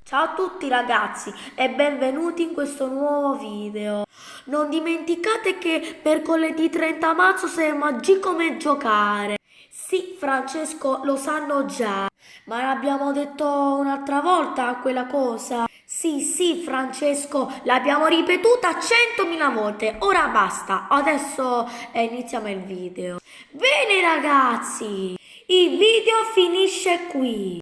Ciao a tutti ragazzi e benvenuti in questo nuovo video. Non dimenticate che mercoledì 30 marzo saremo a G come giocare. Sì, Francesco, lo sanno già, ma l'abbiamo detto un'altra volta quella cosa. Sì, Francesco, l'abbiamo ripetuta 100.000 volte. Ora basta, adesso iniziamo il video. Bene ragazzi, il video finisce qui.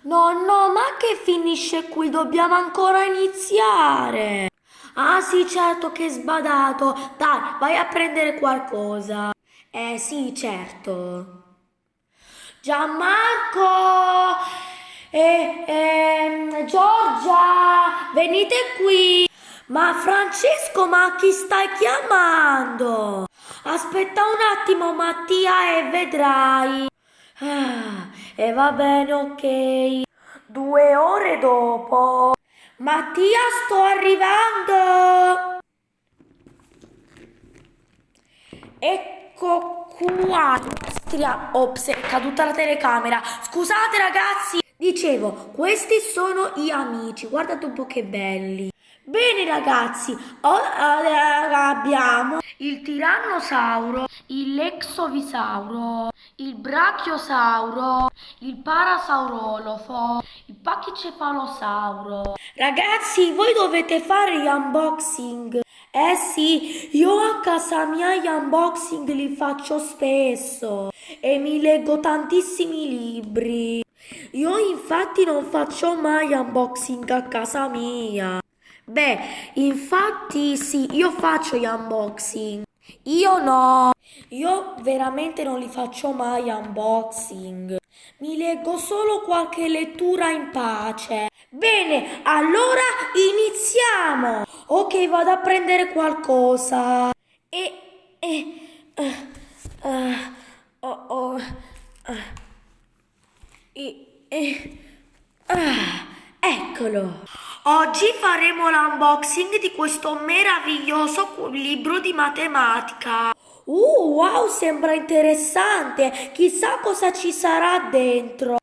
No, ma che finisce qui? Dobbiamo ancora iniziare. Ah sì, certo che sbadato. Dai, vai a prendere qualcosa. Sì, certo. Gianmarco Giorgia, venite qui. Ma Francesco, ma chi stai chiamando? Aspetta un attimo, Mattia, e vedrai. E va bene, ok. 2 ore dopo. Mattia, sto arrivando. Ecco qua. Ops, è caduta la telecamera. Scusate ragazzi. Dicevo, questi sono gli amici. Guardate un po' che belli. Bene ragazzi, abbiamo il tirannosauro, il lexovisauro, il brachiosauro, il parasaurolofo, il pachicefalosauro. Ragazzi, voi dovete fare gli unboxing. Eh sì, io a casa mia gli unboxing li faccio spesso e mi leggo tantissimi libri. Io infatti non faccio mai unboxing a casa mia. Beh, infatti sì, io faccio gli unboxing. Io no, io veramente non li faccio mai unboxing. Mi leggo solo qualche lettura in pace. Bene, allora iniziamo. Ok, vado a prendere qualcosa. Oh, oh, eccolo. Oggi faremo l'unboxing di questo meraviglioso libro di matematica. Wow, sembra interessante. Chissà cosa ci sarà dentro.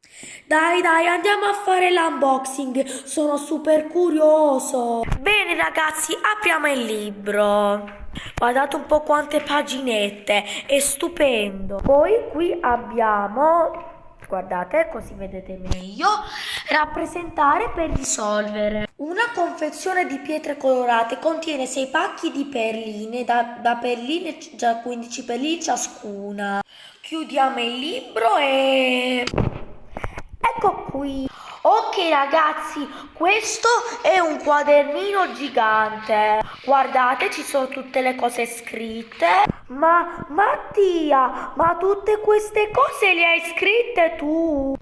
Dai, andiamo a fare l'unboxing. Sono super curioso. Bene, ragazzi, apriamo il libro. Guardate un po' quante paginette. È stupendo. Poi qui abbiamo... Guardate, così vedete meglio. Rappresentare per risolvere. Una confezione di pietre colorate contiene 6 pacchi di perline, da perline, già 15 perline ciascuna. Chiudiamo il libro e... Ecco qui. Ok ragazzi, questo è un quadernino gigante. Guardate, ci sono tutte le cose scritte. Ma Mattia, ma tutte queste cose le hai scritte tu?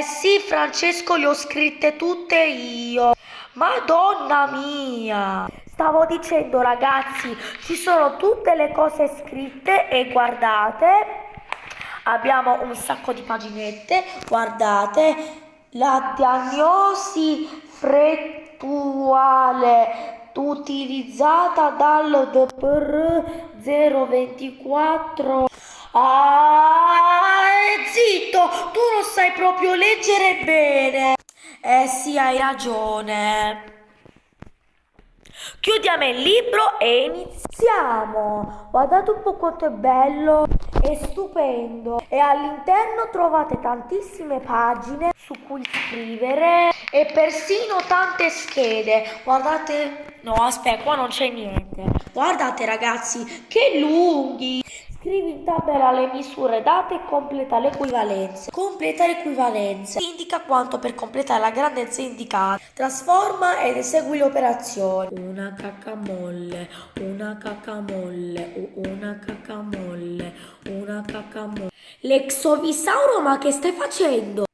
Sì, Francesco, le ho scritte tutte io. Madonna mia! Stavo dicendo ragazzi, ci sono tutte le cose scritte e guardate. Abbiamo un sacco di paginette, guardate, la diagnosi frettuale utilizzata dal DPR 024. Zitto, tu non sai proprio leggere bene. Sì, hai ragione. Chiudiamo il libro e iniziamo. Guardate un po' quanto è bello, è stupendo. E all'interno trovate tantissime pagine su cui scrivere e persino tante schede. Guardate, no aspetta, qua non c'è niente. Guardate ragazzi, che lunghi. Scrivi in tabella le misure date e completa le equivalenze. Completa le equivalenze. Indica quanto per completare la grandezza indicata. Trasforma ed esegui le operazioni. Una cacamolle, una cacamolle, una cacamolle, una cacamolle. L'exovisauro, ma che stai facendo?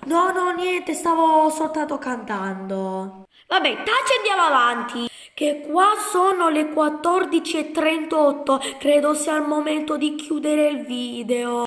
No, niente, stavo soltanto cantando. Vabbè, taci, andiamo avanti. Che qua sono le 14:38, credo sia il momento di chiudere il video.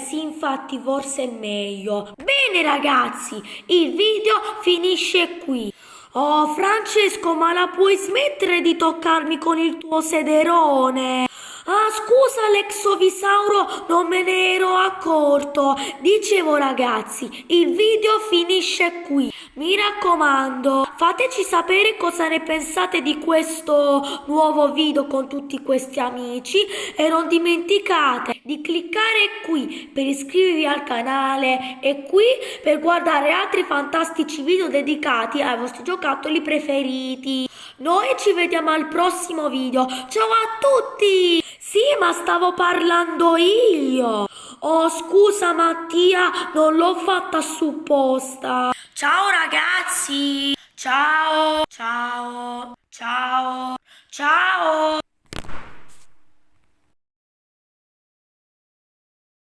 Sì, infatti forse è meglio. Bene ragazzi, il video finisce qui. Oh Francesco, ma la puoi smettere di toccarmi con il tuo sederone? Ah, scusa Lexovisauro, non me ne ero accorto. Dicevo ragazzi, il video finisce qui. Mi raccomando, fateci sapere cosa ne pensate di questo nuovo video con tutti questi amici e non dimenticate di cliccare qui per iscrivervi al canale e qui per guardare altri fantastici video dedicati ai vostri giocattoli preferiti. Noi ci vediamo al prossimo video. Ciao a tutti! Sì, ma stavo parlando io. Oh, scusa Mattia, non l'ho fatta supposta. Ciao ragazzi. Ciao.